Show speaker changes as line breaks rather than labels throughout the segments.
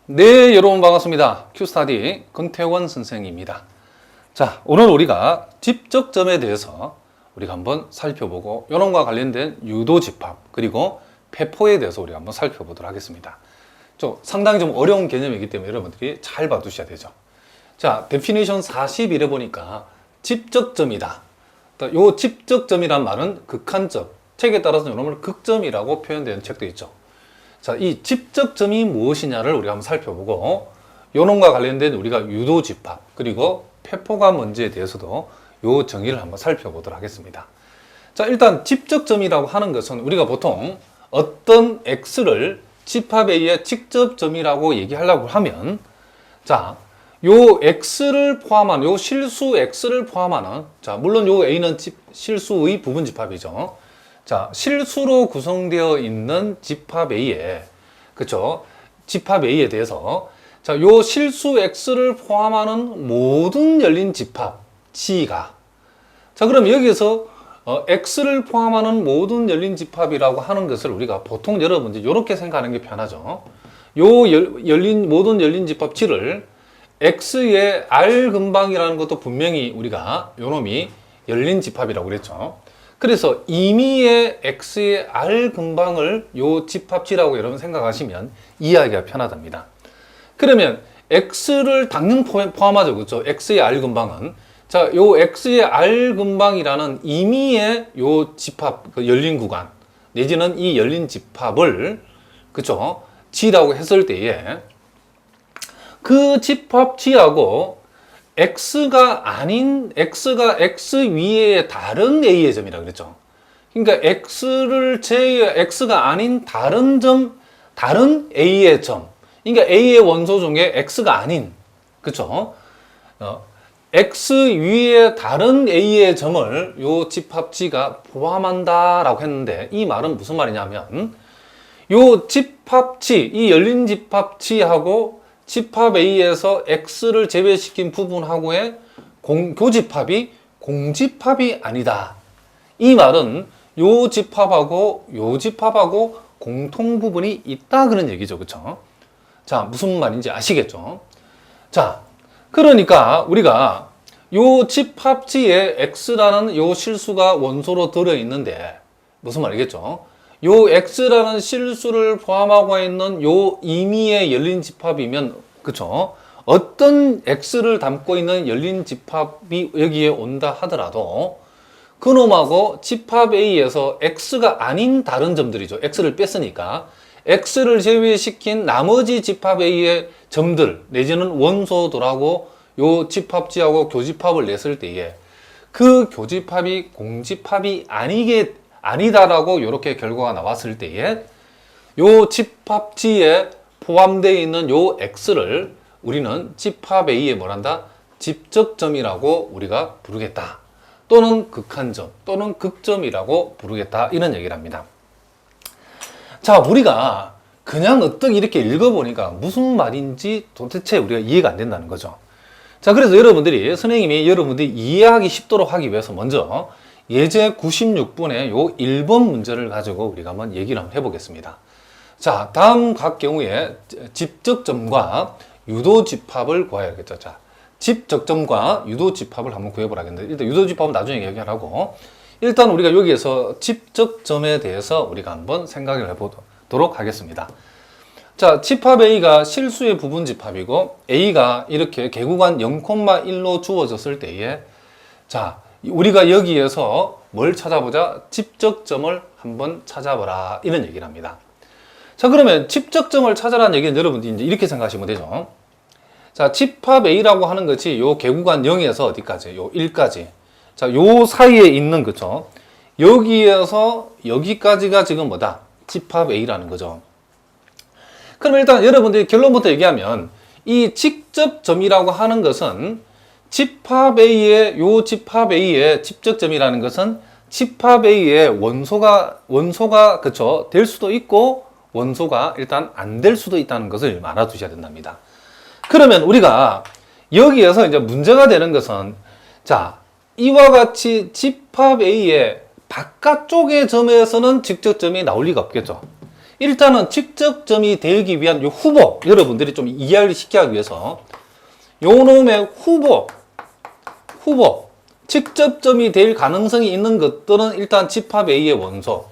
네, 여러분 반갑습니다. 큐스타디 권태원 선생입니다. 자, 오늘 우리가 집적점에 대해서 우리가 한번 살펴보고 요놈과 관련된 유도집합 그리고 폐포에 대해서 우리가 한번 살펴보도록 하겠습니다. 상당히 좀 어려운 개념이기 때문에 여러분들이 잘 봐두셔야 되죠. 자, 데피니션 41에 보니까 집적점이다. 요 집적점이란 말은 극한점, 책에 따라서 요놈을 극점이라고 표현되는 책도 있죠. 자, 이 집적점이 무엇이냐를 우리가 한번 살펴보고 요놈과 관련된 우리가 유도집합 그리고 폐포가 뭔지에 대해서도 요 정의를 한번 살펴보도록 하겠습니다. 자, 일단 집적점이라고 하는 것은 우리가 보통 어떤 x를 집합 A의 직접점이라고 얘기하려고 하면 자, 요 x를 포함한 요 실수 x를 포함하는 자, 물론 요 A는 실수의 부분집합이죠. 자, 실수로 구성되어 있는 집합 A에, 그쵸? 집합 A에 대해서, 자, 요 실수 X를 포함하는 모든 열린 집합 G가, 자, 그럼 여기에서, X를 포함하는 모든 열린 집합이라고 하는 것을 우리가 보통 여러분들이 이렇게 생각하는 게 편하죠. 요 모든 열린 집합 G를 X의 R 근방이라는 것도 분명히 우리가 요 놈이 열린 집합이라고 그랬죠. 그래서 임의의 x의 r 근방을 요 집합지라고 여러분 생각하시면 이해하기가 편하답니다. 그러면 x를 당연 포함하죠. 그렇죠? x의 r 근방은 자, 요 x의 r 근방이라는 임의의 요 집합 그 열린 구간 내지는 이 열린 집합을 그렇죠? g라고 했을 때에 그 집합 g하고 x가 x 위에 다른 a의 점이라 그랬죠. 그러니까 x가 아닌 다른 점, 다른 a의 점. 그러니까 a의 원소 중에 x가 아닌, 그쵸? x 위에 다른 a의 점을 요 집합 g가 포함한다라고 했는데 이 말은 무슨 말이냐면 요 집합 g, 이 열린 집합 g하고 집합 A에서 X를 제외시킨 부분하고의 교집합이 공집합이 아니다. 이 말은 요 집합하고 요 집합하고 공통 부분이 있다 그런 얘기죠. 그쵸? 자, 무슨 말인지 아시겠죠? 자, 그러니까 우리가 요 집합지에 X라는 요 실수가 원소로 들어있는데 무슨 말이겠죠? 요 x라는 실수를 포함하고 있는 요 임의의 열린 집합이면 그쵸? 어떤 x를 담고 있는 열린 집합이 여기에 온다 하더라도 그놈하고 집합 A에서 x가 아닌 다른 점들이죠. x를 뺐으니까 x를 제외시킨 나머지 집합 A의 점들 내지는 원소들하고 요 집합지하고 교집합을 냈을 때에 그 교집합이 공집합이 아니다라고 이렇게 결과가 나왔을 때에 요 집합지에 포함되어 있는 요 x를 우리는 집합 A의 뭐란다? 집적점이라고 우리가 부르겠다. 또는 극한점 또는 극점이라고 부르겠다. 이런 얘기를 합니다. 자, 우리가 그냥 어떻게 이렇게 읽어보니까 무슨 말인지 도대체 우리가 이해가 안 된다는 거죠. 자, 그래서 선생님이 여러분들이 이해하기 쉽도록 하기 위해서 먼저 예제 96분의 요 1번 문제를 가지고 우리가 한번 얘기를 한번 해보겠습니다. 자, 다음 각 경우에 집적점과 유도집합을 구해야겠죠. 자, 집적점과 유도집합을 한번 구해보라겠는데 일단 유도집합은 나중에 얘기하라고 일단 우리가 여기에서 집적점에 대해서 우리가 한번 생각을 해보도록 하겠습니다. 자, 집합 A가 실수의 부분 집합이고 A가 이렇게 개구간 0,1로 주어졌을 때에 자, 우리가 여기에서 뭘 찾아보자? 집적점을 한번 찾아보라. 이런 얘기를 합니다. 자, 그러면 집적점을 찾아라는 얘기는 여러분들이 이제 이렇게 생각하시면 되죠. 자, 집합 A라고 하는 것이 요 개구간 0에서 어디까지? 요 1까지. 자, 요 사이에 있는 그쵸? 여기에서 여기까지가 지금 뭐다? 집합 A라는 거죠. 그럼 일단 여러분들이 결론부터 얘기하면 이 직접점이라고 하는 것은 집합 A의 집적점이라는 것은 집합 A의 원소가 그쵸 될 수도 있고 원소가 일단 안 될 수도 있다는 것을 알아두셔야 된답니다. 그러면 우리가 여기에서 이제 문제가 되는 것은 자, 이와 같이 집합 A의 바깥쪽의 점에서는 직접점이 나올 리가 없겠죠. 일단은 직접점이 되기 위한 요 후보, 여러분들이 좀 이해를 쉽게 하기 위해서 요놈의 후보, 직접점이 될 가능성이 있는 것들은 일단 집합 A의 원소,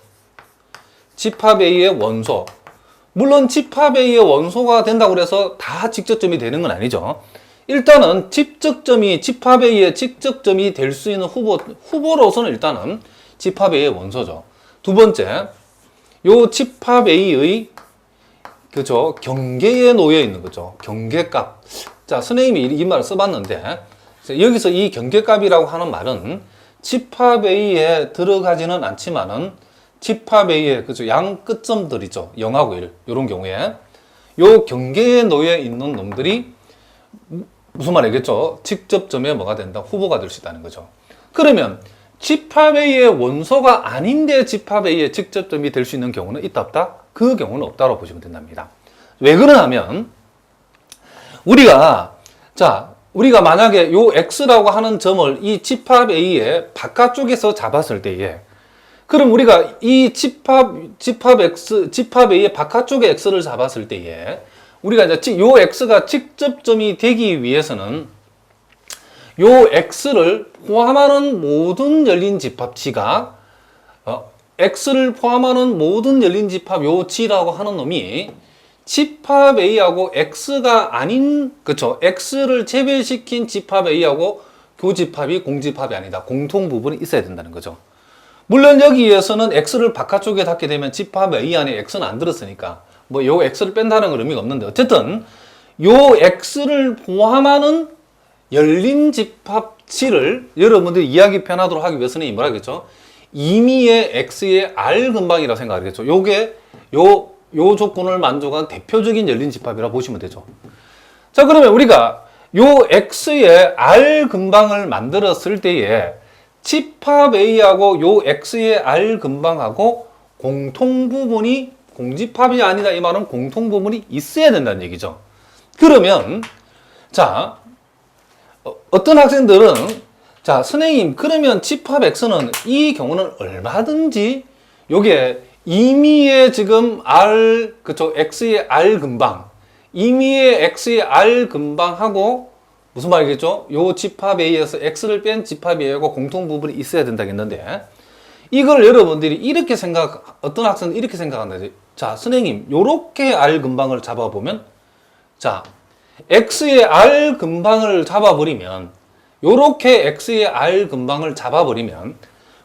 물론 집합 A의 원소가 된다고 해서 다 직접점이 되는 건 아니죠. 일단은 집합 A의 직접점이 될 수 있는 후보로서는 일단은 집합 A의 원소죠. 두 번째, 요 집합 A의 그죠 경계에 놓여 있는 거죠. 경계값. 자, 선생님이 이 말을 써봤는데 여기서 이 경계값이라고 하는 말은 집합 A에 들어가지는 않지만은 집합 A의 그죠 양 끝점들이죠. 0하고 1 이런 경우에 요 경계에 놓여 있는 놈들이 무슨 말이겠죠? 직접점에 뭐가 된다? 후보가 될 수 있다는 거죠. 그러면 집합 A의 원소가 아닌데 집합 A의 직접점이 될 수 있는 경우는 있다 없다? 그 경우는 없다고 보시면 된답니다. 왜 그러냐면 우리가 만약에 요 X라고 하는 점을 이 집합 A의 바깥쪽에서 잡았을 때에 그럼 우리가 이 집합 A의 바깥쪽에 X를 잡았을 때에 우리가 이제 요 X가 직접점이 되기 위해서는 요 X를 포함하는 모든 열린 집합치가 X를 포함하는 모든 열린 집합 요 G라고 하는 놈이 집합 A하고 X가 아닌 그쵸 X를 제외시킨 집합 A하고 교집합이 공집합이 아니다. 공통 부분이 있어야 된다는 거죠. 물론 여기에서는 X를 바깥쪽에 닫게 되면 집합 A 안에 X는 안 들었으니까 뭐 요 X를 뺀다는 건 의미가 없는데 어쨌든 요 X를 포함하는 열린 집합치를 여러분들이 이해하기 편하도록 하기 위해서는 뭐라 그랬죠? 임의의 X의 R 근방이라고 생각하겠죠. 요게 요 조건을 만족한 대표적인 열린 집합이라고 보시면 되죠. 자, 그러면 우리가 요 X의 R 근방을 만들었을 때에 집합 A하고 요 X의 R 근방하고 공통 부분이 공집합이 아니다. 이 말은 공통 부분이 있어야 된다는 얘기죠. 그러면 자, 어떤 학생들은 자, 선생님 그러면 집합 X는 이 경우는 얼마든지 요게 임의의 지금 R 그쪽 X의 R 근방 임의의 X의 R 근방하고 무슨 말이겠죠? 요 집합 A에서 X를 뺀 집합 A하고 공통 부분이 있어야 된다겠는데 이걸 여러분들이 이렇게 어떤 학생은 이렇게 생각한다. 자, 선생님 요렇게 R 근방을 잡아보면 자, X의 R 근방을 잡아버리면 요렇게 X의 R 근방을 잡아버리면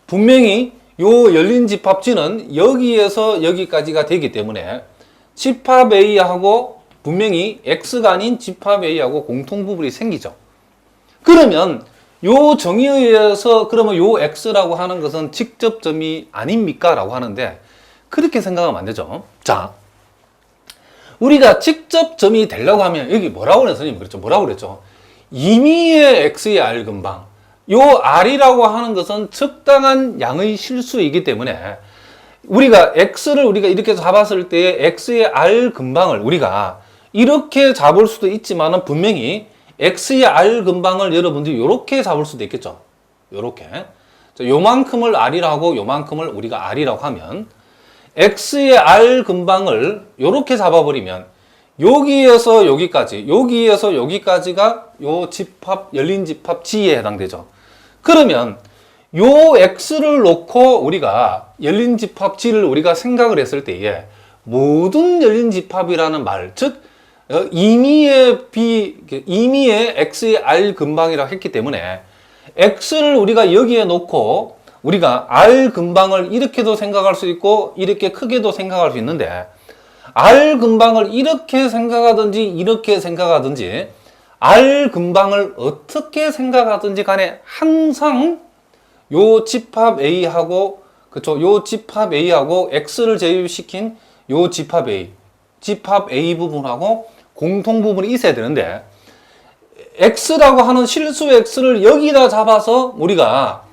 분명히 요 열린 집합지는 여기에서 여기까지가 되기 때문에 집합 A하고 분명히 X가 아닌 집합 A하고 공통 부분이 생기죠. 그러면 요 정의에 의해서 그러면 요 X라고 하는 것은 직접점이 아닙니까? 라고 하는데 그렇게 생각하면 안 되죠. 자, 우리가 직접점이 되려고 하면 여기 뭐라고 그랬어요? 선생님 그랬죠? 뭐라고 그랬죠? 임의의 X의 R 근방 요 R이라고 하는 것은 적당한 양의 실수이기 때문에 우리가 X를 우리가 이렇게 잡았을 때 X의 R 근방을 우리가 이렇게 잡을 수도 있지만은 분명히 X의 R 근방을 여러분들이 이렇게 잡을 수도 있겠죠. 요렇게. 요만큼을 R이라고 요만큼을 우리가 R이라고 하면 X의 R 근방을 요렇게 잡아버리면 여기에서 여기까지, 여기에서 여기까지가 요 집합, 열린 집합 G에 해당되죠. 그러면 요 X를 놓고 우리가 열린 집합 G를 우리가 생각을 했을 때에 모든 열린 집합이라는 말, 즉 임의의 X의 R 근방이라고 했기 때문에 X를 우리가 여기에 놓고 우리가 R 근방을 이렇게도 생각할 수 있고 이렇게 크게도 생각할 수 있는데 R 근방을 이렇게 생각하든지 이렇게 생각하든지 R 근방을 어떻게 생각하든지 간에 항상 요 집합 A하고 그쵸 요 집합 A하고 X를 제외시킨 요 집합 A 부분하고 공통 부분이 있어야 되는데 X라고 하는 실수 X를 여기다 잡아서 우리가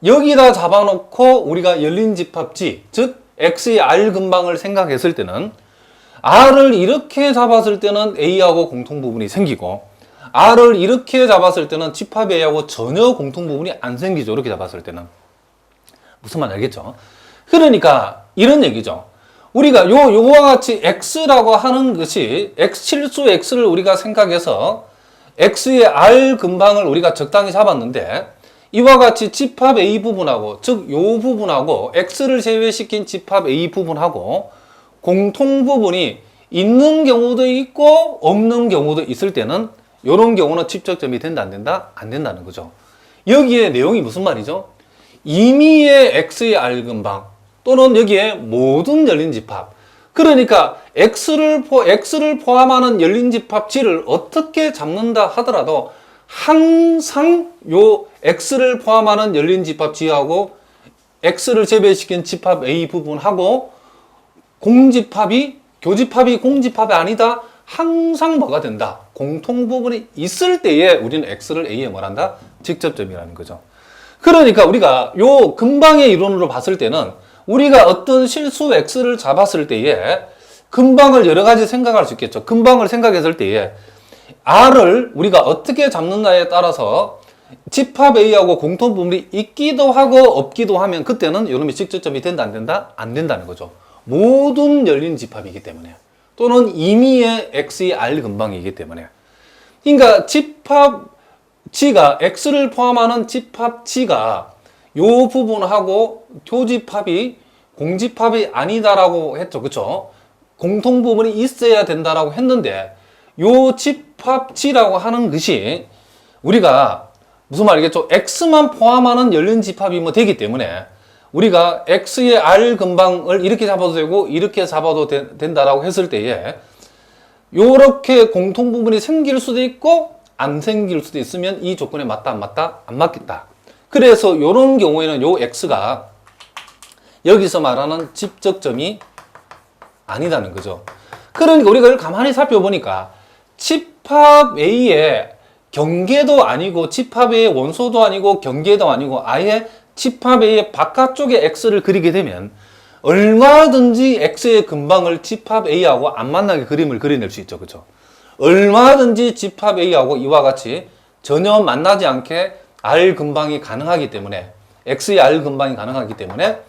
여기다 잡아놓고 우리가 열린 집합지 즉 X의 R 근방을 생각했을 때는 R을 이렇게 잡았을 때는 A하고 공통 부분이 생기고 R을 이렇게 잡았을 때는 집합 A하고 전혀 공통 부분이 안 생기죠. 이렇게 잡았을 때는 무슨 말 알겠죠? 그러니까 이런 얘기죠. 우리가 요거와 같이 x라고 하는 것이 실수 x를 우리가 생각해서 x의 r 근방을 우리가 적당히 잡았는데, 이와 같이 집합 A 부분하고, 즉 요 부분하고 x를 제외시킨 집합 A 부분하고 공통 부분이 있는 경우도 있고 없는 경우도 있을 때는 이런 경우는 집적점이 된다 안 된다? 안 된다는 거죠. 여기에 내용이 무슨 말이죠? 임의의 x의 r 근방 또는 여기에 모든 열린 집합, 그러니까 x를 포함하는 열린 집합 G를 어떻게 잡는다 하더라도 항상 요 x를 포함하는 열린 집합 G하고 x를 제외시킨 집합 A 부분하고 공집합이, 교집합이 공집합이 아니다, 항상 뭐가 된다? 공통 부분이 있을 때에 우리는 x를 A에 뭐란다? 직접점이라는 거죠. 그러니까 우리가 요 근방의 이론으로 봤을 때는 우리가 어떤 실수 x를 잡았을 때에 근방을 여러 가지 생각할 수 있겠죠. 근방을 생각했을 때에 r을 우리가 어떻게 잡느냐에 따라서 집합 A하고 공통 부분이 있기도 하고 없기도 하면 그때는 이놈이 직접점이 된다 안 된다? 안 된다는 거죠. 모든 열린 집합이기 때문에, 또는 임의의 x의 r 근방이기 때문에. 그러니까 집합 G가, x를 포함하는 집합 G가 요 부분하고 교집합이 공집합이 아니다라고 했죠. 그쵸? 공통 부분이 있어야 된다라고 했는데, 요 집합 G라고 하는 것이 우리가 무슨 말이겠죠? x만 포함하는 열린 집합이 뭐 되기 때문에 우리가 x의 r 근방을 이렇게 잡아도 되고 이렇게 잡아도 된다라고 했을 때에 요렇게 공통 부분이 생길 수도 있고 안 생길 수도 있으면 이 조건에 맞다 안 맞다? 안 맞겠다. 그래서 요런 경우에는 요 x가 여기서 말하는 집적점이 아니다는 거죠. 그러니까 우리가 이걸 가만히 살펴보니까 집합 A의 경계도 아니고 집합 A의 원소도 아니고 경계도 아니고 아예 집합 A의 바깥쪽에 x를 그리게 되면 얼마든지 x의 근방을 집합 A하고 안 만나게 그림을 그려낼 수 있죠. 그렇죠? 얼마든지 집합 A하고 이와 같이 전혀 만나지 않게 R 근방이 가능하기 때문에, x의 R 근방이 가능하기 때문에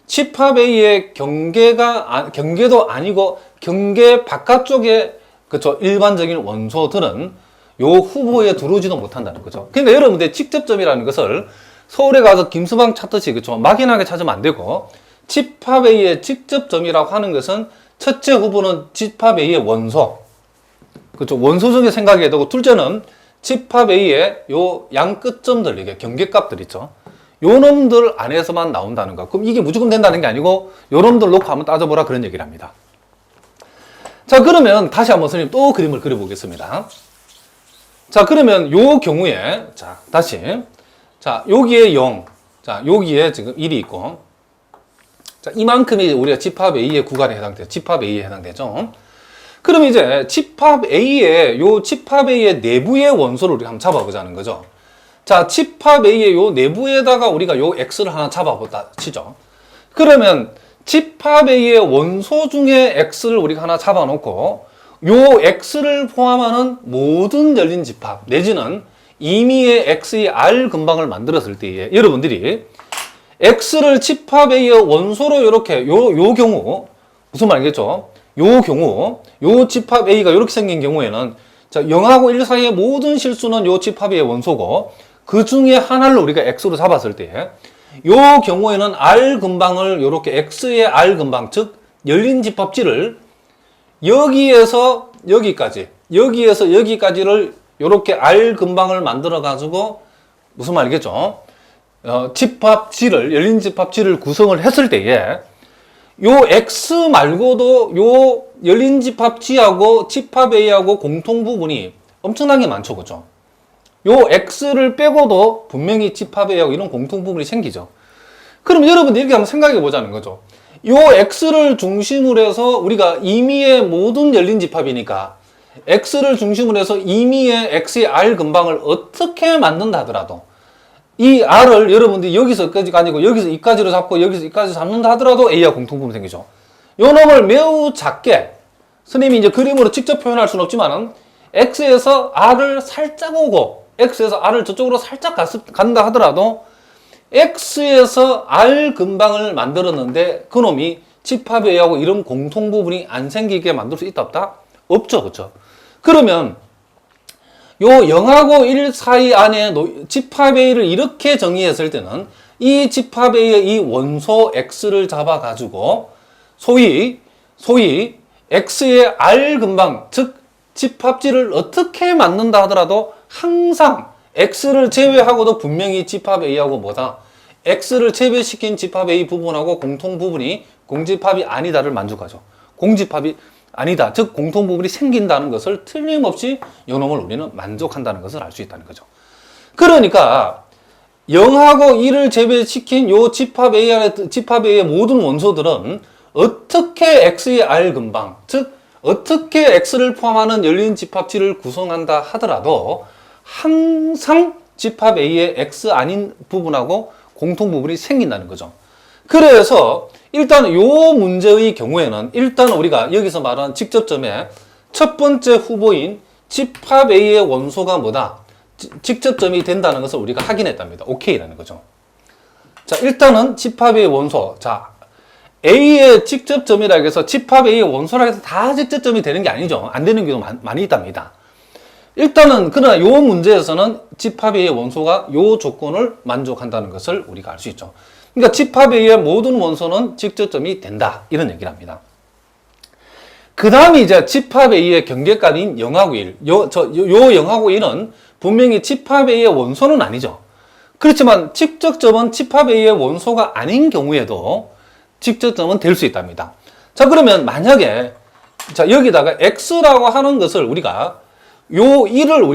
집합 A의 경계도 아니고 경계 바깥쪽에, 그쵸, 일반적인 원소들은 요 후보에 들어오지도 못한다는 거죠. 그러니까 여러분들 직접점이라는 것을 서울에 가서 김수방 찾듯이, 그쵸, 막연하게 찾으면 안 되고, 집합 A의 직접점이라고 하는 것은 첫째 후보는 집합 A의 원소, 그쵸, 원소 중에 생각해야 되고, 둘째는 집합 A의 요 양 끝점들, 이게 경계값들 있죠. 요 놈들 안에서만 나온다는 거. 그럼 이게 무조건 된다는 게 아니고 요 놈들 놓고 한번 따져보라 그런 얘기를 합니다. 자, 그러면 다시 한번 선생님 또 그림을 그려보겠습니다. 자, 그러면 요 경우에, 자, 다시. 자, 여기에 0. 자, 여기에 지금 1이 있고. 자, 이만큼이 우리가 집합 A의 구간에 해당돼요. 집합 A에 해당되죠. 그럼 이제 집합 A의, 요 집합 A의 내부의 원소를 우리가 한번 잡아보자는 거죠. 자, 집합 A의 요 내부에다가 우리가 요 X를 하나 잡아보다 치죠. 그러면 집합 A의 원소 중에 X를 우리가 하나 잡아놓고 요 X를 포함하는 모든 열린 집합 내지는 임의의 X의 R 근방을 만들었을 때에 여러분들이 X를 집합 A의 원소로 이렇게 요 경우 무슨 말이겠죠? 요 경우 요 집합 A가 이렇게 생긴 경우에는 자, 0하고 1 사이의 모든 실수는 요 집합 A의 원소고 그 중에 하나를 우리가 X로 잡았을 때 요 경우에는 R 근방을 이렇게 X의 R 근방, 즉 열린 집합지를 여기에서 여기까지, 여기에서 여기까지를 이렇게 R 근방을 만들어 가지고 무슨 말이겠죠? 집합지를, 열린 집합지를 구성을 했을 때에 요 X 말고도 요 열린 집합지하고 집합 A하고 공통 부분이 엄청나게 많죠. 그죠? 요 X를 빼고도 분명히 집합 A하고 이런 공통 부분이 생기죠. 그럼 여러분들 이렇게 한번 생각해 보자는 거죠. 요 X를 중심으로 해서 우리가 임의의 모든 열린 집합이니까 X를 중심으로 해서 임의의 X의 R 근방을 어떻게 만든다 하더라도 이 R을 여러분들이 여기서 여기까지가 아니고 여기서 이까지로 잡고 여기서 이까지 잡는다 하더라도 A와 공통 부분이 생기죠. 요 놈을 매우 작게 선생님이 이제 그림으로 직접 표현할 수는 없지만은 X에서 R을 살짝 오고 X에서 R을 저쪽으로 살짝 간다 하더라도 X에서 R 근방을 만들었는데 그놈이 집합 A하고 이런 공통 부분이 안 생기게 만들 수 있다 없다? 없죠. 그렇죠? 그러면 요 0하고 1 사이 안에 집합 A를 이렇게 정의했을 때는 이 집합 A의 이 원소 X를 잡아 가지고 소위 X의 R 근방, 즉 집합지를 어떻게 만든다 하더라도 항상 X를 제외하고도 분명히 집합 A하고 뭐다? X를 제외시킨 집합 A 부분하고 공통 부분이 공집합이 아니다를 만족하죠. 공집합이 아니다, 즉 공통 부분이 생긴다는 것을 틀림없이 요놈을 우리는 만족한다는 것을 알 수 있다는 거죠. 그러니까 0하고 1을 제외시킨 요 집합 A의 모든 원소들은 어떻게 X의 R 근방, 즉 어떻게 X를 포함하는 열린 집합지를 구성한다 하더라도 항상 집합 A의 X 아닌 부분하고 공통 부분이 생긴다는 거죠. 그래서 일단 요 문제의 경우에는 일단 우리가 여기서 말하는 직접점의 첫 번째 후보인 집합 A의 원소가 뭐다? 직접점이 된다는 것을 우리가 확인했답니다. 오케이라는 거죠. 자, 일단은 집합 A의 원소. 자, A의 직접점이라고 해서 집합 A의 원소라고 해서 다 직접점이 되는 게 아니죠. 안 되는 경우도 많이 있답니다. 일단은 그러나 요 문제에서는 집합 A의 원소가 요 조건을 만족한다는 것을 우리가 알 수 있죠. 그러니까 집합 A의 모든 원소는 직접점이 된다. 이런 얘기를 합니다. 그 다음에 이제 집합 A의 경계값인 0하고 1. 요 0하고 1은 분명히 집합 A의 원소는 아니죠. 그렇지만 직접점은 집합 A의 원소가 아닌 경우에도 직접점은 될 수 있답니다. 자, 그러면 만약에 자, 여기다가 X라고 하는 것을 우리가 요 1을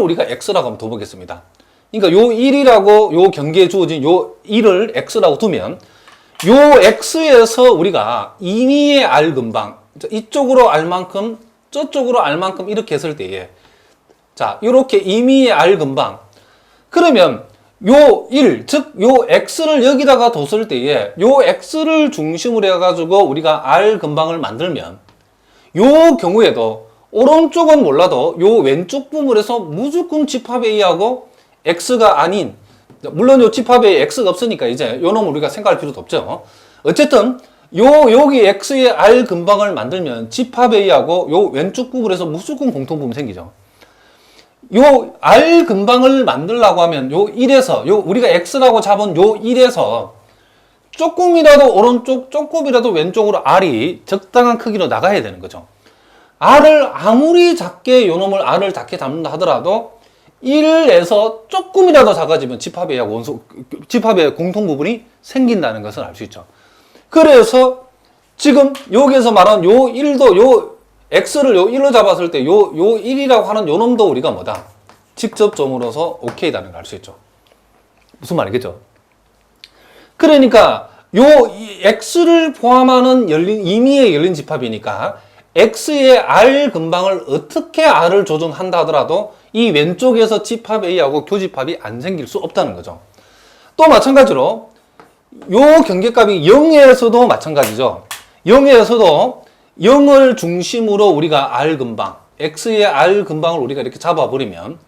우리가 X라고 한번 둬보겠습니다. 그러니까 요 1이라고 요 경계에 주어진 요 1을 X라고 두면 요 X에서 우리가 임의의 R 근방, 이쪽으로 R만큼 저쪽으로 R만큼 이렇게 했을 때에 자, 요렇게 임의의 R 근방, 그러면 요 1, 즉 요 X를 여기다가 뒀을 때에 요 X를 중심으로 해가지고 우리가 R 근방을 만들면 요 경우에도 오른쪽은 몰라도 요 왼쪽 부분에서 무조건 집합 A하고 X가 아닌, 물론 요 집합에 X가 없으니까 이제 요 놈을 우리가 생각할 필요도 없죠. 어쨌든 여기 X의 R 근방을 만들면 집합 A하고 요 왼쪽 부분에서 무조건 공통 부분 생기죠. 요 R 근방을 만들려고 하면 요 1에서 우리가 X라고 잡은 요 1에서 조금이라도 오른쪽, 조금이라도 왼쪽으로 R이 적당한 크기로 나가야 되는 거죠. R을 아무리 작게 요놈을 R을 작게 잡는다 하더라도 1에서 조금이라도 작아지면 집합 A하고 집합의 공통 부분이 생긴다는 것을 알 수 있죠. 그래서 지금 여기에서 말한 요 1도 요 X를 요 1로 잡았을 때 요 1이라고 하는 요 놈도 우리가 뭐다? 직접점으로서 오케이다는 걸 알 수 있죠. 무슨 말이겠죠? 그러니까 요 X를 포함하는 임의의 열린 집합이니까 X의 R 근방을 어떻게 R을 조정한다 하더라도 이 왼쪽에서 집합 A하고 교집합이 안 생길 수 없다는 거죠. 또 마찬가지로 요 경계값이 0에서도 마찬가지죠. 0에서도 0을 중심으로 우리가 R 근방, X의 R 근방을 우리가 이렇게 잡아버리면,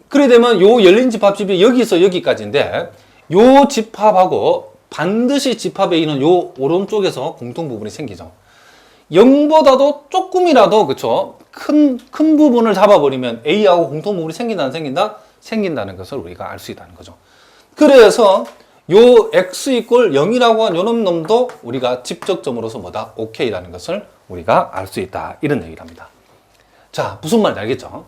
그래 되면 요 열린 집합집이 여기서 여기까지인데 요 집합하고 반드시 집합 A는 요 오른쪽에서 공통 부분이 생기죠. 0보다도 조금이라도 그쵸, 큰 부분을 잡아버리면 A하고 공통 부분이 생긴다 안 생긴다? 생긴다는 것을 우리가 알 수 있다는 거죠. 그래서 요 X 이꼴 0이라고 한 요 놈도 우리가 직접점으로서 뭐다? 오케이라는 것을 우리가 알 수 있다. 이런 얘기를 합니다. 자, 무슨 말인지 알겠죠?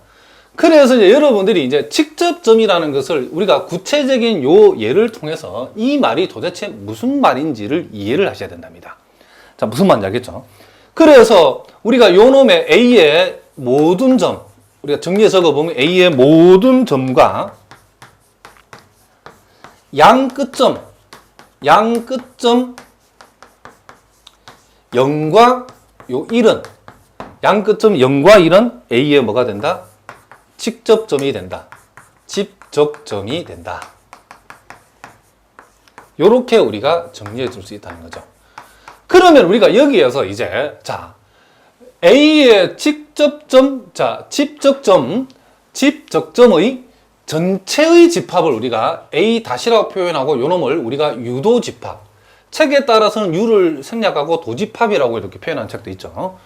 그래서 이제 여러분들이 이제 직접점이라는 것을 우리가 구체적인 요 예를 통해서 이 말이 도대체 무슨 말인지를 이해를 하셔야 된답니다. 자, 무슨 말인지 알겠죠? 그래서 우리가 요 놈의 A의 모든 점, 우리가 정리해 적어보면 A의 모든 점과 양 끝점 0과 요 1은, 양 끝점 0과 1은 A의 뭐가 된다? 직접점이 된다. 직접점이 된다. 요렇게 우리가 정리해 줄 수 있다는 거죠. 그러면 우리가 여기에서 이제 자, A의 직접점, 자, 집적점의 전체의 집합을 우리가 A-라고 표현하고 요 놈을 우리가 유도 집합, 책에 따라서는 U를 생략하고 도집합이라고 이렇게 표현한 책도 있죠.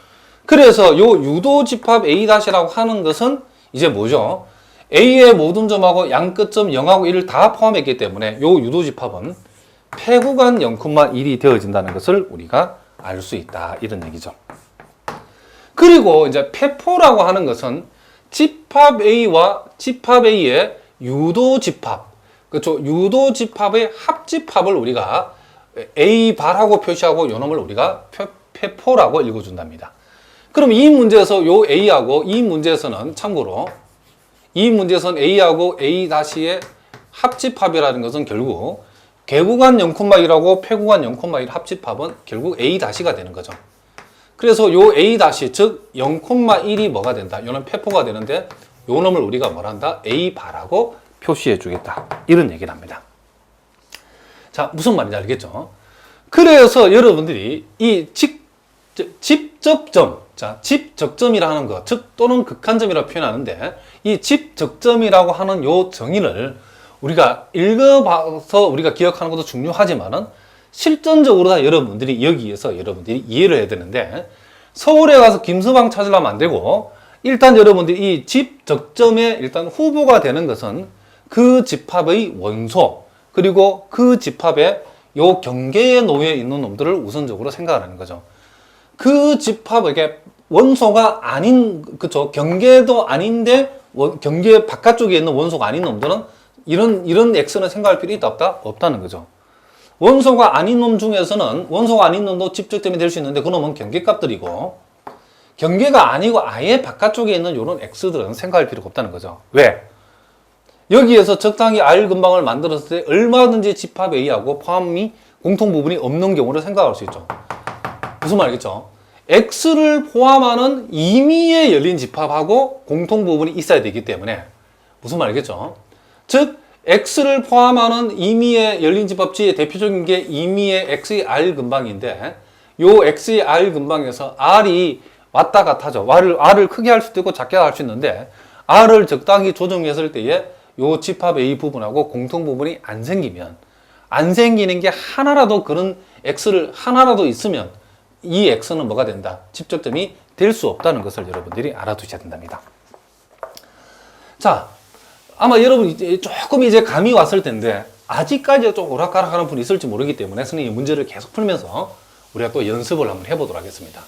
그래서 요 유도집합 A-라고 하는 것은 이제 뭐죠? A의 모든 점하고 양 끝점 0하고 1을 다 포함했기 때문에 요 유도집합은 폐구간 0,1이 되어진다는 것을 우리가 알 수 있다. 이런 얘기죠. 그리고 이제 폐포라고 하는 것은 집합 A와 집합 A의 유도집합, 그렇죠? 유도집합의 합집합을 우리가 A 발하고 표시하고 요 놈을 우리가 폐포라고 읽어준답니다. 그럼 이 문제에서 요 A하고 이 문제에서는 참고로 이 문제에서는 A하고 A-의 합집합이라는 것은 결국 개구간 0,1하고 폐구간 0,1 합집합은 결국 A-가 되는 거죠. 그래서 요 A-, 즉 0,1이 뭐가 된다? 요는 폐포가 되는데 요 놈을 우리가 뭐란다? A-발하고 표시해 주겠다. 이런 얘기를 합니다. 자, 무슨 말인지 알겠죠? 그래서 여러분들이 이 집적점, 자, 집적점이라는 것, 즉 또는 극한점이라고 표현하는데 이 집적점이라고 하는 요 정의를 우리가 읽어봐서 우리가 기억하는 것도 중요하지만은 실전적으로 다 여러분들이 여기에서 여러분들이 이해를 해야 되는데 서울에 가서 김서방 찾으려면 안 되고 일단 여러분들이 이 집적점에 일단 후보가 되는 것은 그 집합의 원소 그리고 그 집합의 요 경계에 놓여 있는 놈들을 우선적으로 생각하는 거죠. 그 집합에게 원소가 아닌, 그쵸? 경계도 아닌데 경계 바깥쪽에 있는 원소가 아닌 놈들은 이런 X는 생각할 필요 있다 없다? 없다는 거죠. 원소가 아닌 놈 중에서는 원소가 아닌 놈도 집적점이 될 수 있는데 그 놈은 경계값들이고 경계가 아니고 아예 바깥쪽에 있는 이런 X들은 생각할 필요가 없다는 거죠. 왜? 여기에서 적당히 R 근방을 만들었을 때 얼마든지 집합 A하고 포함이 공통 부분이 없는 경우를 생각할 수 있죠. 무슨 말이겠죠? X를 포함하는 임의에 열린 집합하고 공통 부분이 있어야 되기 때문에 무슨 말이겠죠? 즉 X를 포함하는 임의에 열린 집합지의 대표적인 게 임의의 X의 R 근방인데 요 X의 R 근방에서 R이 왔다 갔다 하죠. R을 크게 할 수도 있고 작게 할 수 있는데 R을 적당히 조정했을 때에 요 집합 A 부분하고 공통 부분이 안 생기는 게 하나라도 그런 X를 하나라도 있으면 이 X는 뭐가 된다? 집적점이 될 수 없다는 것을 여러분들이 알아두셔야 된답니다. 자, 아마 여러분 조금 이제 감이 왔을 텐데 아직까지 좀 오락가락하는 분이 있을지 모르기 때문에 선생님이 문제를 계속 풀면서 우리가 또 연습을 한번 해보도록 하겠습니다.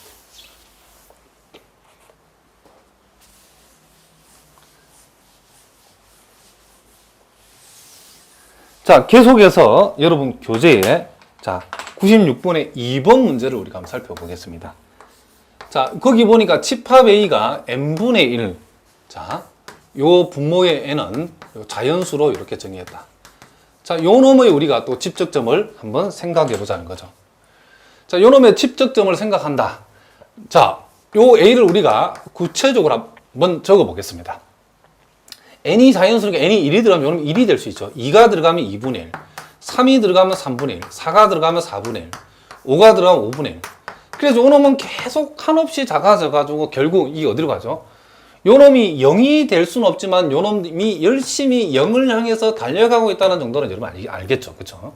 자, 계속해서 여러분 교재에 자 96번의 2번 문제를 우리가 한번 살펴보겠습니다. 자, 거기 보니까 집합 A가 n분의 1. 자, 요 분모의 n은 자연수로 이렇게 정의했다. 자, 요 놈의 우리가 또 집적점을 한번 생각해 보자는 거죠. 자, 요 놈의 집적점을 생각한다. 자, 요 A를 우리가 구체적으로 한번 적어 보겠습니다. n이 자연스럽게 n이 1이 들어가면 요 놈이 1이 될 수 있죠. 2가 들어가면 2분의 1. 3이 들어가면 3분의 1, 4가 들어가면 4분의 1, 5가 들어가면 5분의 1. 그래서 요 놈은 계속 한없이 작아져가지고 결국 이게 어디로 가죠? 요 놈이 0이 될 수는 없지만 요 놈이 열심히 0을 향해서 달려가고 있다는 정도는 여러분 알겠죠? 그쵸?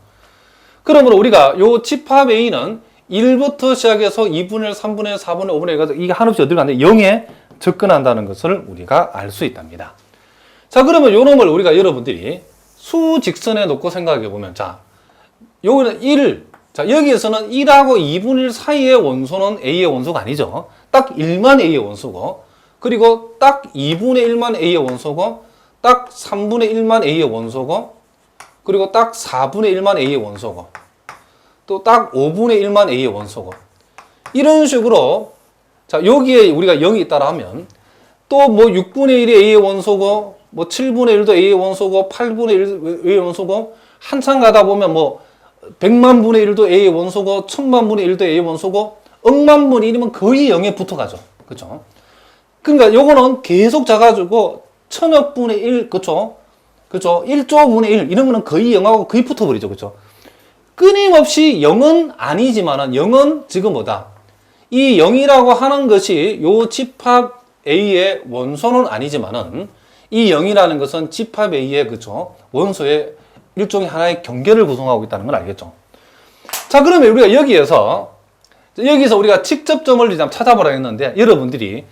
그러므로 우리가 요 집합 A는 1부터 시작해서 2분의 1, 3분의 1, 4분의 1, 5분의 1 해가지고 이게 한없이 어디로 가는데 0에 접근한다는 것을 우리가 알 수 있답니다. 자, 그러면 요 놈을 우리가 여러분들이 수직선에 놓고 생각해 보면, 자, 여기는 1, 자, 여기에서는 1하고 2분의 1 사이의 원소는 A의 원소가 아니죠. 딱 1만 A의 원소고, 그리고 딱 2분의 1만 A의 원소고, 딱 3분의 1만 A의 원소고, 그리고 딱 4분의 1만 A의 원소고, 또 딱 5분의 1만 A의 원소고, 이런 식으로, 자, 여기에 우리가 0이 있다라 하면, 또 뭐 6분의 1이 A의 원소고, 뭐 7분의 1도 A의 원소고 8분의 1의 원소고 한참 가다 보면 뭐 100만 분의 1도 A의 원소고 1000만 분의 1도 A의 원소고 억만 분의 1이면 거의 0에 붙어가죠. 그렇죠? 그러니까 요거는 계속 작아지고 천억 분의 1, 그렇죠? 그렇죠? 1조 분의 1 이런 거는 거의 0하고 거의 붙어버리죠. 그렇죠? 끊임없이 0은 아니지만은 0은 지금 뭐다? 이 0이라고 하는 것이 요 집합 A의 원소는 아니지만은 이 0이라는 것은 집합 A의 그죠 원소의 일종의 하나의 경계를 구성하고 있다는 걸 알겠죠. 자, 그러면 우리가 여기서 우리가 직접점을 일단 찾아보라 했는데, 여러분들이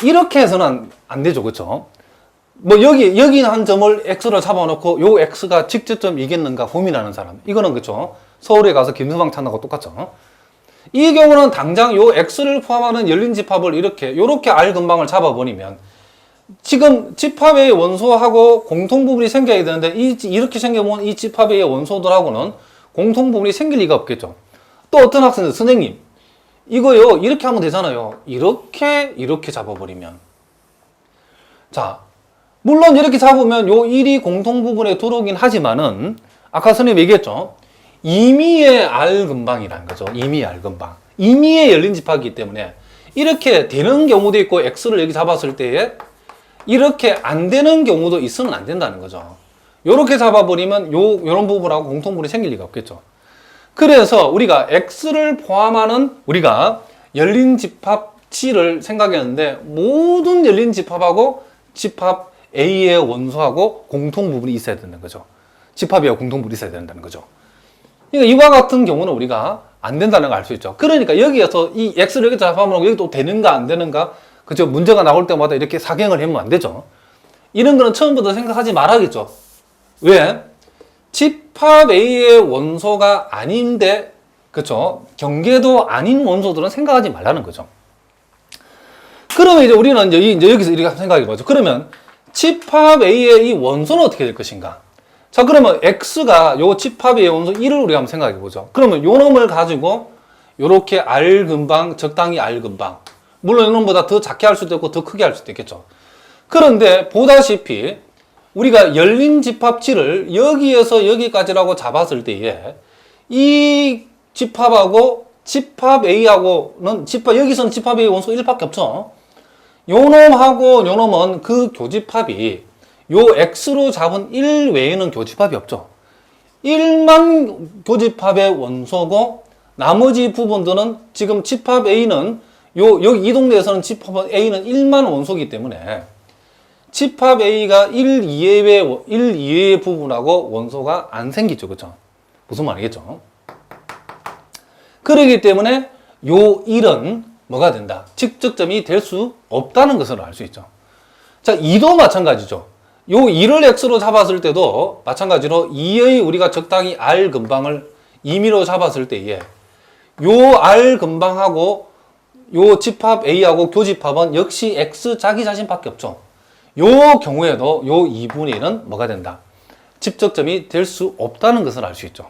이렇게 해서는 안 되죠. 그쵸? 뭐 여기 한 점을 x로 잡아놓고 요 x가 직접점이겠는가 고민하는 사람, 이거는 그쵸? 서울에 가서 김서방 찾는 거 똑같죠? 이 경우는 당장 요 x를 포함하는 열린 집합을 요렇게 R 근방을 잡아버리면 지금 집합의 원소하고 공통부분이 생겨야 되는데, 이렇게 생겨본 이 집합의 원소들하고는 공통부분이 생길 리가 없겠죠. 또 어떤 학생들, 선생님 이거요 이렇게 하면 되잖아요. 이렇게 잡아버리면, 자, 물론 이렇게 잡으면 요 1이 공통부분에 들어오긴 하지만은 아까 선생님 얘기했죠. 임의의 R 근방이라는 거죠. 임의의 R 근방, 임의의 열린 집합이기 때문에 이렇게 되는 경우도 있고, x를 여기 잡았을 때에 이렇게 안 되는 경우도 있으면 안 된다는 거죠. 요렇게 잡아버리면 요런 부분하고 공통부분이 생길 리가 없겠죠. 그래서 우리가 x를 포함하는 우리가 열린 집합치를 생각했는데, 모든 열린 집합하고 집합 A의 원소하고 공통부분이 있어야 된다는 거죠. 집합이와 공통부분이 있어야 된다는 거죠. 그러니까 이와 같은 경우는 우리가 안 된다는 걸 알 수 있죠. 그러니까 여기에서 이 x를 여기 잡아보면 여기 또 되는가 안 되는가, 그죠? 문제가 나올 때마다 이렇게 사경을 해보면 안 되죠. 이런 거는 처음부터 생각하지 말아야겠죠. 왜? 집합 A의 원소가 아닌데, 그쵸? 경계도 아닌 원소들은 생각하지 말라는 거죠. 그러면 이제 우리는 이제 여기서 이렇게 생각해 보죠. 그러면 집합 A의 이 원소는 어떻게 될 것인가? 자, 그러면 X가 요 집합 A의 원소 1을 우리가 한번 생각해 보죠. 그러면 요 놈을 가지고 요렇게 R 근방, 적당히 R 근방, 물론 이놈보다 더 작게 할 수도 있고 더 크게 할 수도 있겠죠. 그런데 보다시피 우리가 열린 집합치를 여기에서 여기까지라고 잡았을 때에 이 집합하고 집합 A하고는 여기서는 집합 A 원소 1밖에 없죠. 요 놈하고 요 놈은 그 교집합이 요 X로 잡은 1 외에는 교집합이 없죠. 1만 교집합의 원소고, 나머지 부분들은 지금 집합 A는 여기 이 동네에서는 집합 A는 1만 원소이기 때문에 집합 A가 1 이외의 부분하고 원소가 안 생기죠. 그쵸? 무슨 말이겠죠? 그러기 때문에 요 1은 뭐가 된다? 직접점이 될 수 없다는 것을 알 수 있죠. 자, 2도 마찬가지죠. 요 2를 x로 잡았을 때도 마찬가지로 2의 우리가 적당히 R 근방을 임의로 잡았을 때에 요 R 근방하고 요 집합 A하고 교집합은 역시 x 자기 자신밖에 없죠. 요 경우에도 요 2분의 1은 뭐가 된다? 직접점이 될 수 없다는 것을 알 수 있죠.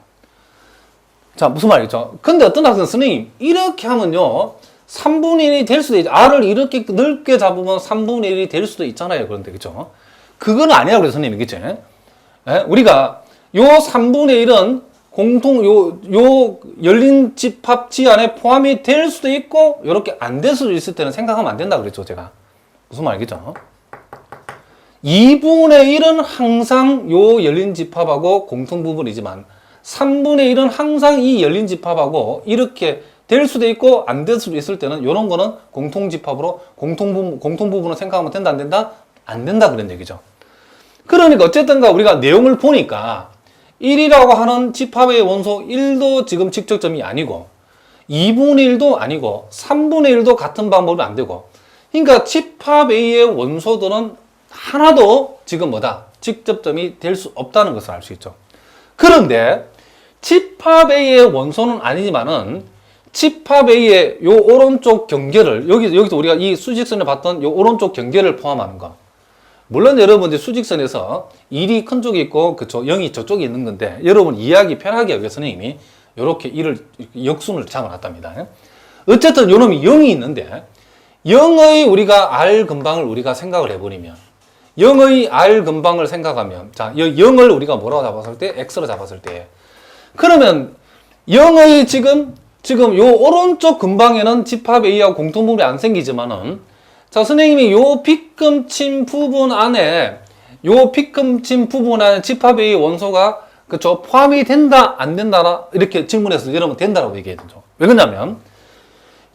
자, 무슨 말이죠? 근데 어떤 학생, 선생님 이렇게 하면요 3분의 1이 될 수도 있죠. R을 이렇게 넓게 잡으면 3분의 1이 될 수도 있잖아요. 그런데 그죠? 그건 아니라고 그래서 선생님이 그죠? 우리가 요 3분의 1은 요 열린 집합치 안에 포함이 될 수도 있고 이렇게 안 될 수도 있을 때는 생각하면 안 된다 그랬죠, 제가. 무슨 말이겠죠? 2분의 1은 항상 요 열린 집합하고 공통 부분이지만 3분의 1은 항상 이 열린 집합하고 이렇게 될 수도 있고 안 될 수도 있을 때는 이런 거는 공통 집합으로 공통 부분을 생각하면 된다, 안 된다? 안 된다 그런 얘기죠. 그러니까 어쨌든가 우리가 내용을 보니까 1이라고 하는 집합의 원소 1도 지금 직접점이 아니고 2분의 1도 아니고 3분의 1도 같은 방법이 안 되고, 그러니까 집합 A의 원소들은 하나도 지금 뭐다? 직접점이 될 수 없다는 것을 알 수 있죠. 그런데 집합 A의 원소는 아니지만은 집합 A의 요 오른쪽 경계를 여기서 우리가 이 수직선에 봤던 요 오른쪽 경계를 포함하는 거. 물론 여러분들 수직선에서 1이 큰 쪽이 있고 그쵸 0이 저쪽에 있는 건데, 여러분 이해하기 편하게 하기 위해 선생님이 이렇게 1을 역순을 잡아놨답니다. 어쨌든 요 놈이 0이 있는데 0의 우리가 R 근방을 우리가 생각을 해버리면, 0의 R 근방을 생각하면, 자, 0을 우리가 뭐라고 잡았을 때? X로 잡았을 때. 그러면 0의 지금 요 오른쪽 근방에는 집합 A하고 공통부분이 안 생기지만은, 자, 선생님이 요 빗금친 부분 안에 집합 A 원소가 그쵸 포함이 된다 안 된다 이렇게 질문해서 여러분 된다라고 얘기해야 되죠. 왜 그러냐면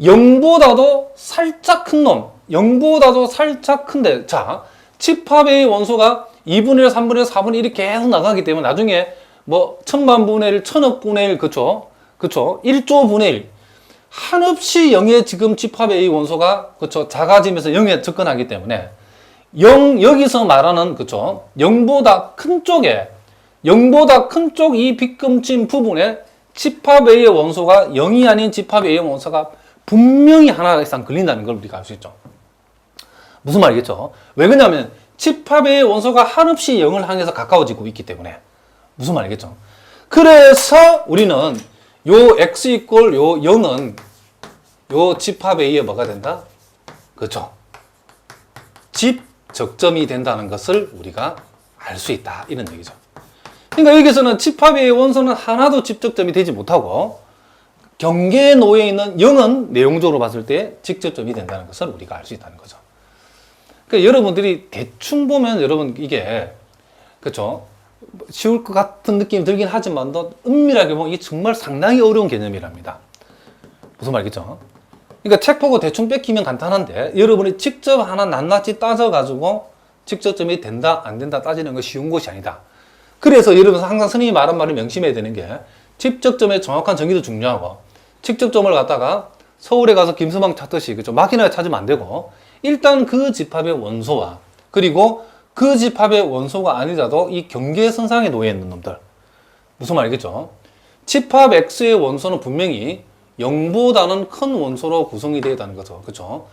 0보다도 살짝 큰 놈, 0보다도 살짝 큰데, 자, 집합 A 원소가 2분의 1, 3분의 1, 4분의 1이 계속 나가기 때문에 나중에 뭐 1000만 분의 1, 1000억 분의 1 그쵸 그쵸? 1조 분의 1. 한없이 0의 지금 집합 A 원소가, 그쵸? 작아지면서 0에 접근하기 때문에 0, 여기서 말하는, 그쵸? 0보다 큰 쪽에, 0보다 큰 쪽 이 빗금친 부분에 집합 A의 원소가 0이 아닌 집합 A의 원소가 분명히 하나 이상 걸린다는 걸 우리가 알 수 있죠. 무슨 말이겠죠? 왜 그러냐면 집합 A의 원소가 한없이 0을 향해서 가까워지고 있기 때문에. 무슨 말이겠죠? 그래서 우리는 요 x 이꼴 요 0은 요 집합 A에 뭐가 된다? 그렇죠? 집적점이 된다는 것을 우리가 알 수 있다. 이런 얘기죠. 그러니까 여기서는 집합 A의 원소는 하나도 집적점이 되지 못하고 경계에 놓여 있는 0은 내용적으로 봤을 때 직접점이 된다는 것을 우리가 알 수 있다는 거죠. 그러니까 여러분들이 대충 보면 여러분 이게 그렇죠? 쉬울 것 같은 느낌이 들긴 하지만도 은밀하게 보면 이게 정말 상당히 어려운 개념이랍니다. 무슨 말이겠죠? 그러니까 책 보고 대충 뺏기면 간단한데 여러분이 직접 하나 낱낱이 따져가지고 직접점이 된다 안 된다 따지는 거 쉬운 것이 아니다. 그래서 여러분 항상 스님이 말한 말을 명심해야 되는 게 직접점의 정확한 정의도 중요하고 직접점을 갖다가 서울에 가서 김서방 찾듯이 그죠? 막연하게 찾으면 안 되고 일단 그 집합의 원소와 그리고 그 집합의 원소가 아니라도 이 경계선상에 놓여 있는 놈들. 무슨 말이겠죠? 집합 X의 원소는 분명히 0보다는 큰 원소로 구성이 되어 있다는 거죠. 그렇죠?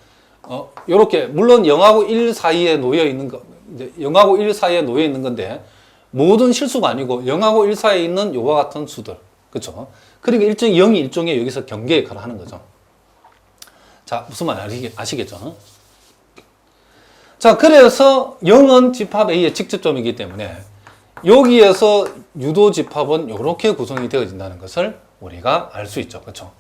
요렇게 물론 0하고 1 사이에 놓여 있는 거, 이제 0하고 1 사이에 놓여 있는 건데 모든 실수가 아니고 0하고 1 사이에 있는 요와 같은 수들. 그렇죠? 그러니까 0이 일종의 여기서 경계 역할을 하는 거죠. 자, 무슨 말인지 아시겠죠? 자, 그래서 0은 집합 A의 직접점이기 때문에 여기에서 유도 집합은 이렇게 구성이 되어진다는 것을 우리가 알 수 있죠. 그렇죠?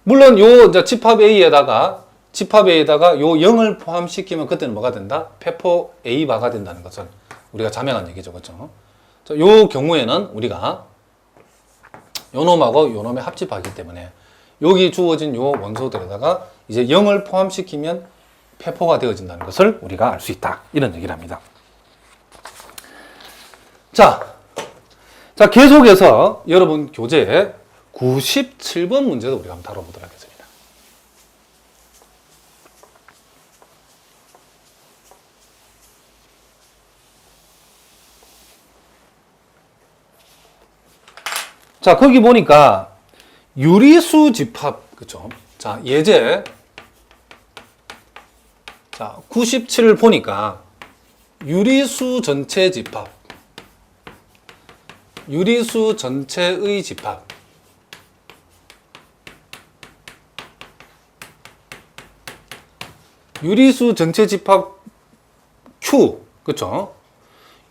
물론 요 이제 집합 A에다가 요 0을 포함시키면 그때는 뭐가 된다? 폐포 A바가 된다는 것을 우리가 자명한 얘기죠. 그렇죠? 자, 요 경우에는 우리가 요 놈하고 요 놈의 합집하기 때문에 여기 주어진 요 원소들에다가 이제 0을 포함시키면 폐포가 되어진다는 것을 우리가 알 수 있다. 이런 얘기를 합니다. 자, 계속해서 여러분 교재 97번 문제도 우리가 한번 다뤄보도록 하겠습니다. 자, 거기 보니까 유리수 집합, 그쵸? 자, 예제. 자, 97을 보니까 유리수 전체 집합. 유리수 전체의 집합. 유리수 전체 집합 Q. 그쵸?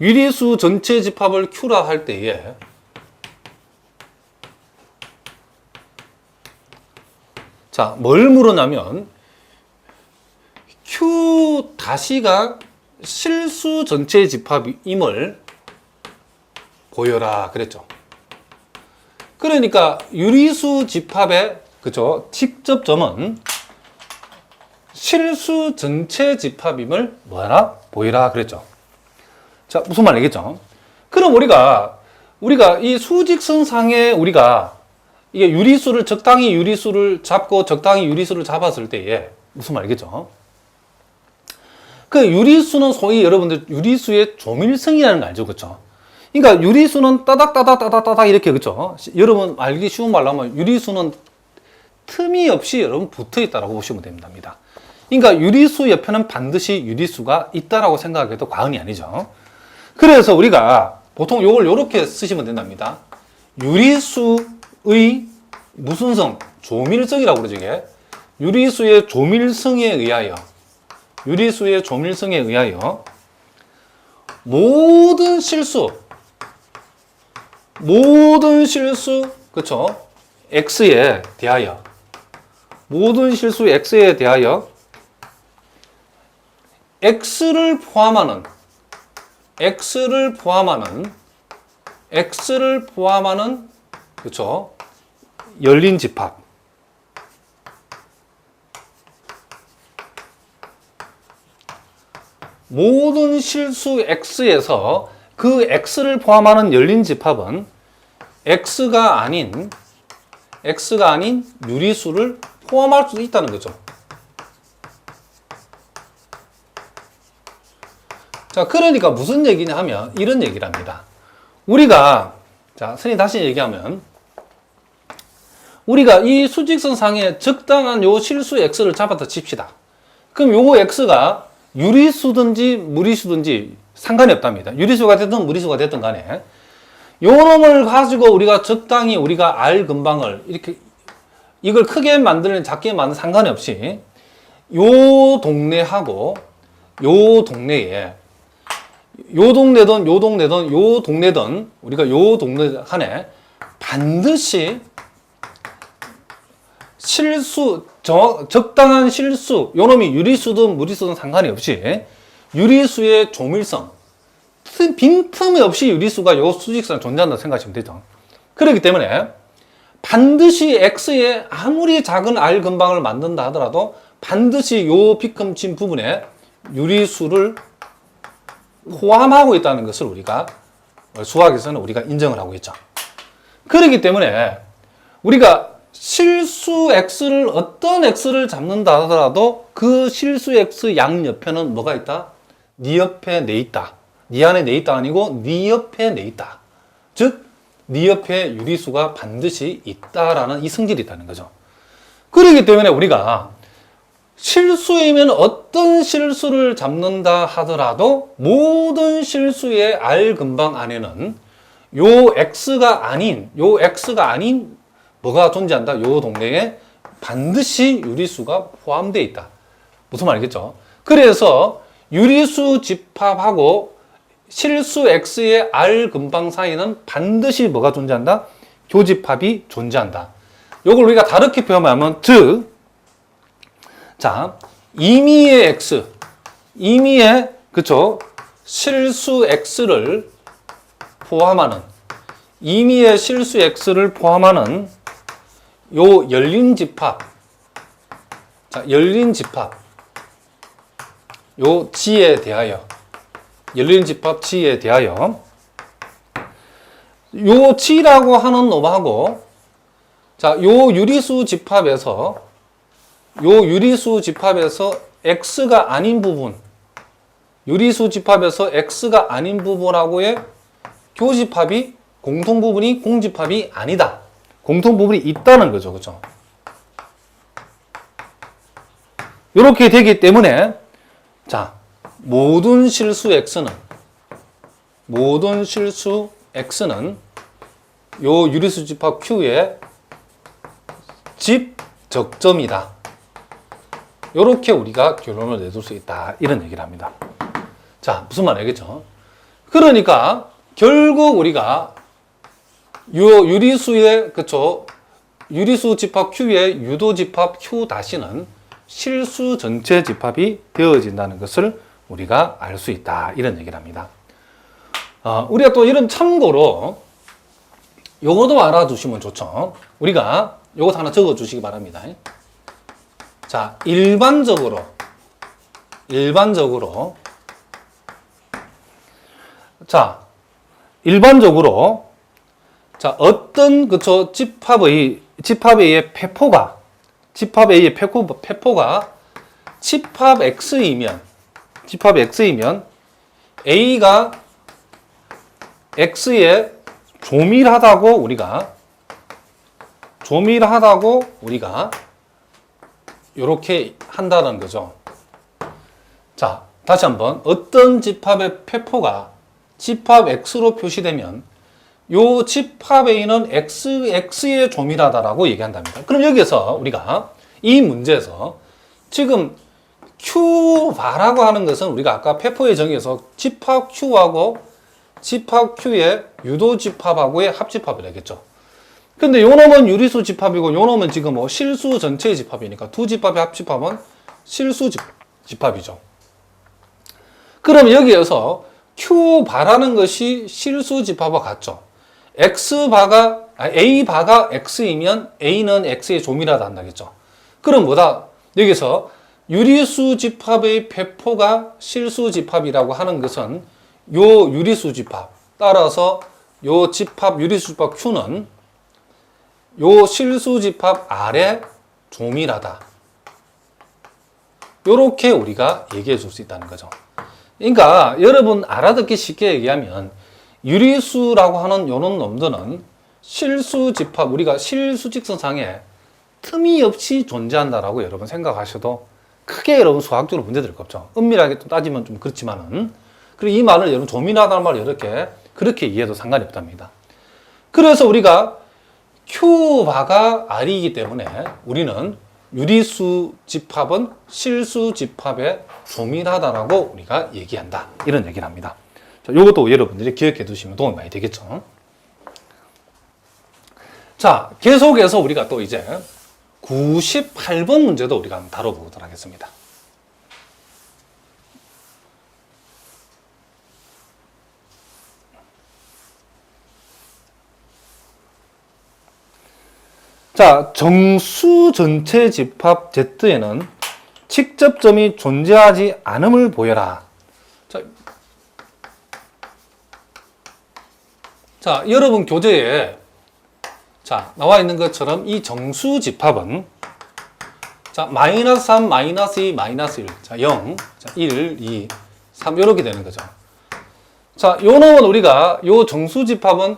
유리수 전체 집합을 Q라 할 때에 자, 뭘 물었냐면 Q 다시가 실수 전체 집합임을 보여라 그랬죠. 그러니까 유리수 집합의 그죠? 직접점은 실수 전체 집합임을 뭐하라? 보이라 그랬죠. 자, 무슨 말이겠죠? 그럼 우리가 이 수직선상에 우리가 이게 유리수를 적당히 유리수를 잡고 적당히 유리수를 잡았을 때에 무슨 말이겠죠? 그 유리수는 소위 여러분들 유리수의 조밀성이라는 거 알죠, 그렇죠? 그러니까 유리수는 따닥따닥 이렇게 그렇죠? 여러분 알기 쉬운 말로 하면 유리수는 틈이 없이 여러분 붙어 있다라고 보시면 됩니다. 그러니까 유리수 옆에는 반드시 유리수가 있다라고 생각해도 과언이 아니죠. 그래서 우리가 보통 이걸 이렇게 쓰시면 된답니다. 유리수의 무슨 성? 조밀성이라고 그러죠, 이게. 유리수의 조밀성에 의하여 모든 실수, 그쵸? X에 대하여, 모든 실수 X에 대하여 X를 포함하는 그쵸? 열린 집합. 모든 실수 X에서 그 X를 포함하는 열린 집합은 X가 아닌 x가 아닌 유리수를 포함할 수도 있다는 거죠. 자, 그러니까 무슨 얘기냐 하면 이런 얘기를 합니다. 우리가, 자, 선생님 다시 얘기하면, 우리가 이 수직선 상에 적당한 요 실수 x를 잡았다 칩시다. 그럼 요거 x가 유리수든지 무리수든지 상관이 없답니다. 유리수가 됐든 무리수가 됐든 간에. 요 놈을 가지고 우리가 적당히 우리가 R 근방을 이렇게, 이걸 크게 만들든 작게 만들든 상관이 없이 요 동네하고 요 동네에 요 동네든 요 동네든 요 동네든 우리가 요 동네 간에 반드시 실수, 적당한 실수, 요 놈이 유리수든 무리수든 상관이 없이 유리수의 조밀성, 빈틈이 없이 유리수가 요 수직선에 존재한다고 생각하시면 되죠. 그렇기 때문에 반드시 X에 아무리 작은 R 근방을 만든다 하더라도 반드시 요 비큼친 부분에 유리수를 포함하고 있다는 것을 우리가 수학에서는 우리가 인정을 하고 있죠. 그렇기 때문에 우리가 실수 x를 어떤 x를 잡는다 하더라도 그 실수 x 양옆에는 뭐가 있다? 네 옆에 내 있다. 네 안에 내 있다 아니고 네 옆에 내 있다. 즉, 네 옆에 유리수가 반드시 있다라는 이 성질이 있다는 거죠. 그렇기 때문에 우리가 실수이면 어떤 실수를 잡는다 하더라도 모든 실수의 R 근방 안에는 요 x가 아닌 뭐가 존재한다? 요 동네에 반드시 유리수가 포함되어 있다. 무슨 말이겠죠? 그래서 유리수 집합하고 실수 x의 R 근방 사이는 반드시 뭐가 존재한다? 교집합이 존재한다. 요걸 우리가 다르게 표현하면 즉, 자, 임의의 x, 임의의, 그쵸? 실수 x를 포함하는, 임의의 실수 x를 포함하는 요 열린 집합, 자, 열린 집합, 요 G에 대하여, 열린 집합 G에 대하여, 요 G라고 하는 놈하고, 자, 요 유리수 집합에서 X가 아닌 부분, 유리수 집합에서 X가 아닌 부분하고의 교집합이, 공통부분이 공집합이 아니다. 공통부분이 있다는 거죠. 그죠? 이렇게 되기 때문에, 자, 모든 실수 X는 요 유리수 집합 Q의 집 적점이다. 이렇게 우리가 결론을 내줄 수 있다. 이런 얘기를 합니다. 자, 무슨 말이겠죠? 그러니까 결국 우리가 요 유리수의, 그쵸? 유리수 집합 Q의 유도 집합 Q 다시는 실수 전체 집합이 되어진다는 것을 우리가 알 수 있다. 이런 얘기를 합니다. 우리가 또 이런 참고로 요것도 알아두시면 좋죠. 우리가 요것 하나 적어 주시기 바랍니다. 자, 일반적으로 자, 어떤, 그쵸, 집합에 의해 배포가 집합 X이면 A가 X에 조밀하다고 우리가 이렇게 한다는 거죠. 자, 다시 한번 어떤 집합의 배포가 집합 X로 표시되면 요 집합 A는 X에 조밀하다라고 얘기한답니다. 그럼 여기에서 우리가 이 문제에서 지금 Q바라고 하는 것은 우리가 아까 배포의 정의에서 집합 Q하고 집합 Q의 유도 집합하고의 합집합을 했겠죠. 근데 요 놈은 유리수 집합이고 요 놈은 지금 뭐 실수 전체의 집합이니까 두 집합의 합집합은 실수 집합이죠. 그럼 여기에서 Q바라는 것이 실수 집합과 같죠. A바가 X이면 A는 X에 조밀하다 한다겠죠. 그럼 뭐다? 여기서 유리수 집합의 배포가 실수 집합이라고 하는 것은 요 유리수 집합, 따라서 요 집합 유리수 집합 Q는 요 실수집합 아래 조밀하다. 요렇게 우리가 얘기해 줄 수 있다는 거죠. 그러니까 여러분 알아듣기 쉽게 얘기하면 유리수라고 하는 요런 놈들은 실수집합, 우리가 실수직선상에 틈이 없이 존재한다라고 여러분 생각하셔도 크게 여러분 수학적으로 문제될 거 없죠. 은밀하게 또 따지면 좀 그렇지만은. 그리고 이 말을 여러분 조밀하다는 말을 그렇게 이해해도 상관이 없답니다. 그래서 우리가 Q바가 R이기 때문에 우리는 유리수 집합은 실수 집합에 조밀하다라고 우리가 얘기한다. 이런 얘기를 합니다. 자, 이것도 여러분들이 기억해 두시면 도움이 많이 되겠죠. 자, 계속해서 우리가 또 이제 98번 문제도 우리가 한번 다뤄보도록 하겠습니다. 자, 정수 전체 집합 Z에는 직접점이 존재하지 않음을 보여라. 자, 여러분 교재에 나와 있는 것처럼 이 정수 집합은 자, 마이너스 3, 마이너스 2, 마이너스 1, 자, 0, 자, 1, 2, 3 이렇게 되는 거죠. 자, 요 놈은 우리가 요 정수 집합은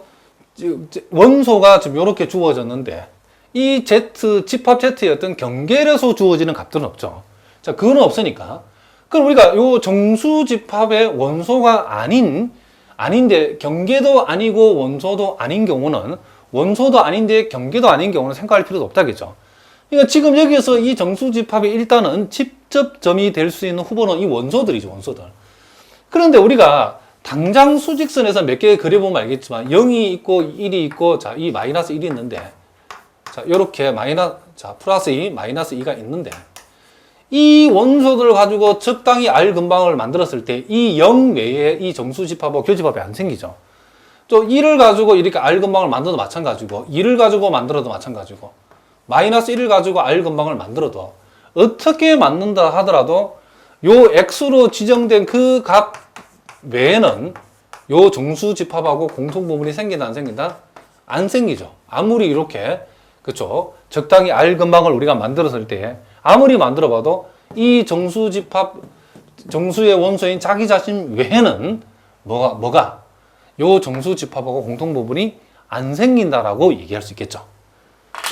원소가 지금 이렇게 주어졌는데 이 Z, 집합 Z의 어떤 경계에서 주어지는 값들은 없죠. 자, 그거는 없으니까. 그럼 우리가 요 정수 집합의 원소가 아닌데 경계도 아니고 원소도 아닌 경우는 원소도 아닌데 경계도 아닌 경우는 생각할 필요도 없다겠죠. 그러니까 지금 여기에서 이 정수 집합의 일단은 직접점이 될 수 있는 후보는 이 원소들이죠, 원소들. 그런데 우리가 당장 수직선에서 몇 개 그려보면 알겠지만 0이 있고 1이 있고 자, 이 마이너스 1이 있는데 자, 요렇게 플러스 2, 마이너스 2가 있는데 이 원소들을 가지고 적당히 R 근방을 만들었을 때 이 0 외에 이 정수 집합하고 교집합이 안 생기죠. 또 1을 가지고 이렇게 R 근방을 만들어도 마찬가지고 2를 가지고 만들어도 마찬가지고 마이너스 1을 가지고 R 근방을 만들어도 어떻게 만든다 하더라도 요 X로 지정된 그 값 외에는 요 정수 집합하고 공통 부분이 생긴다 안 생긴다? 안 생기죠. 아무리 이렇게 그렇죠. 적당히 R 근방을 우리가 만들었을 때 아무리 만들어봐도 이 정수 집합 정수의 원소인 자기 자신 외에는 뭐가 요 정수 집합하고 공통 부분이 안 생긴다라고 얘기할 수 있겠죠.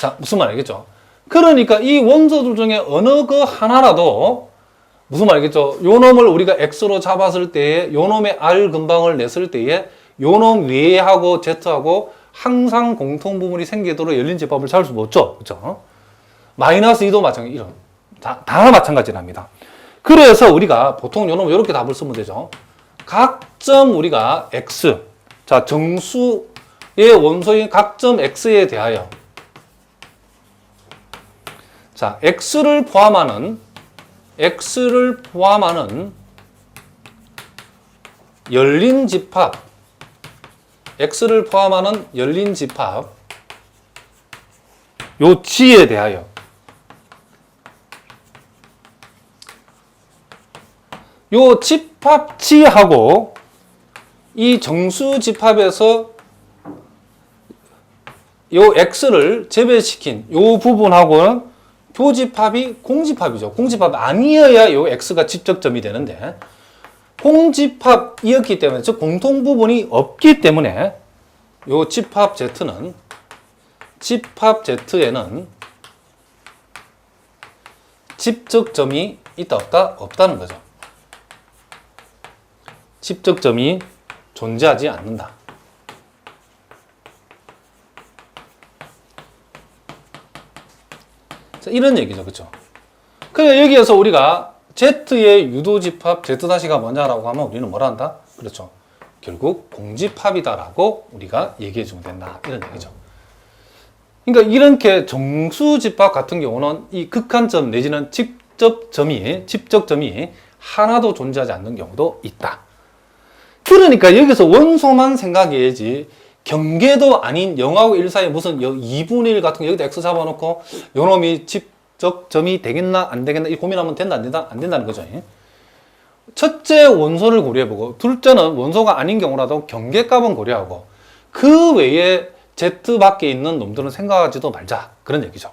자, 무슨 말이겠죠? 그러니까 이 원소들 중에 어느 그 하나라도 무슨 말이겠죠? 요 놈을 우리가 X로 잡았을 때에 요 놈의 R 근방을 냈을 때에 요 놈 외하고 Z하고 항상 공통 부분이 생기도록 열린 집합을 찾을 수 없죠. 그렇죠? 마이너스 2도 마찬가지, 이런. 다 마찬가지랍니다. 그래서 우리가 보통 요 놈을 이렇게 답을 쓰면 되죠. 각점 우리가 X. 자, 정수의 원소인 각점 X에 대하여. 자, X를 포함하는 열린 집합. X를 포함하는 열린 집합. 요 G에 대하여. 요 집합 G하고 이 정수 집합에서 요 X를 제외시킨 요 부분하고는 교집합이 공집합이죠. 공집합 아니어야 요 X가 직접점이 되는데 공집합이었기 때문에 즉 공통 부분이 없기 때문에 요 집합 Z에는 직접점이 있다 없다? 없다는 거죠. 직접점이 존재하지 않는다. 자, 이런 얘기죠. 그렇죠? 그래 여기에서 우리가 Z의 유도집합 Z-가 뭐냐라고 하면 우리는 뭐라 한다? 그렇죠. 결국 공집합이다라고 우리가 얘기해 주면 된다. 이런 얘기죠. 그러니까 이렇게 정수집합 같은 경우는 이 극한점 내지는 직접점이 하나도 존재하지 않는 경우도 있다. 그러니까 여기서 원소만 생각해야지 경계도 아닌 0하고 1 사이에 무슨 2분의 1 같은 거 여기다 X 잡아놓고 요놈이 직접점이 되겠나 안 되겠나 이 고민하면 된다 안 된다? 안 된다는 거죠. 첫째 원소를 고려해보고 둘째는 원소가 아닌 경우라도 경계값은 고려하고 그 외에 Z 밖에 있는 놈들은 생각하지도 말자. 그런 얘기죠.